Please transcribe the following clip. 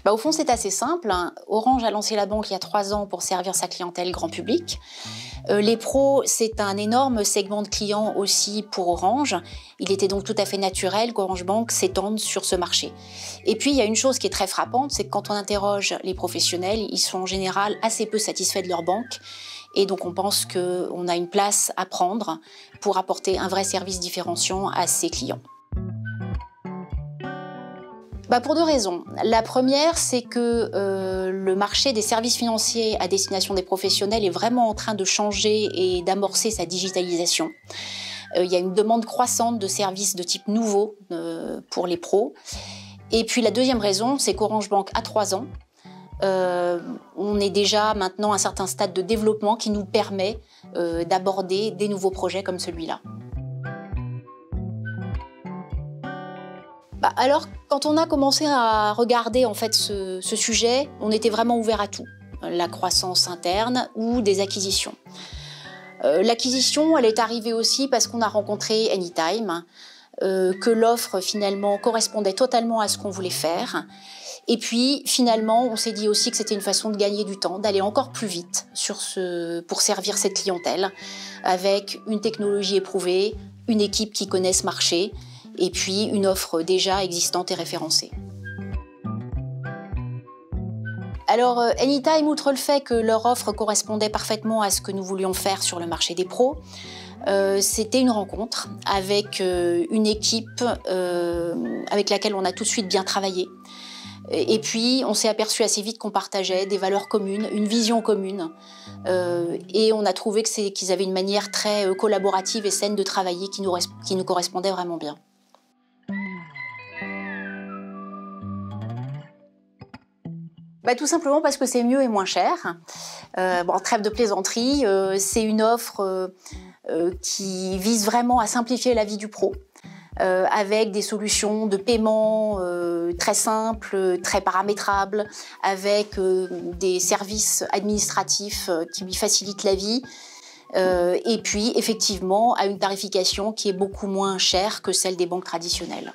Au fond, c'est assez simple, hein. Orange a lancé la banque il y a 3 ans pour servir sa clientèle grand public. Les pros, c'est un énorme segment de clients aussi pour Orange. Il était donc tout à fait naturel qu'Orange Bank s'étende sur ce marché. Et puis, il y a une chose qui est très frappante, c'est que quand on interroge les professionnels, ils sont en général assez peu satisfaits de leur banque. Et donc, on pense qu'on a une place à prendre pour apporter un vrai service différenciant à ses clients. Pour 2 raisons. La première, c'est que le marché des services financiers à destination des professionnels est vraiment en train de changer et d'amorcer sa digitalisation. Il y a une demande croissante de services de type nouveau pour les pros. Et puis la deuxième raison, c'est qu'Orange Bank a 3 ans. On est déjà maintenant à un certain stade de développement qui nous permet d'aborder des nouveaux projets comme celui-là. Alors, quand on a commencé à regarder en fait ce sujet, on était vraiment ouvert à tout. La croissance interne ou des acquisitions. L'acquisition, elle est arrivée aussi parce qu'on a rencontré Anytime, que l'offre finalement correspondait totalement à ce qu'on voulait faire. Et puis finalement, on s'est dit aussi que c'était une façon de gagner du temps, d'aller encore plus vite pour servir cette clientèle, avec une technologie éprouvée, une équipe qui connaît ce marché, et puis une offre déjà existante et référencée. Alors, Anytime, outre le fait que leur offre correspondait parfaitement à ce que nous voulions faire sur le marché des pros, c'était une rencontre avec une équipe avec laquelle on a tout de suite bien travaillé. Et puis, on s'est aperçu assez vite qu'on partageait des valeurs communes, une vision commune. Et on a trouvé qu'ils avaient une manière très collaborative et saine de travailler qui nous correspondait vraiment bien. Tout simplement parce que c'est mieux et moins cher. Trêve de plaisanterie, c'est une offre qui vise vraiment à simplifier la vie du pro, avec des solutions de paiement très simples, très paramétrables, avec des services administratifs qui lui facilitent la vie, et puis effectivement à une tarification qui est beaucoup moins chère que celle des banques traditionnelles.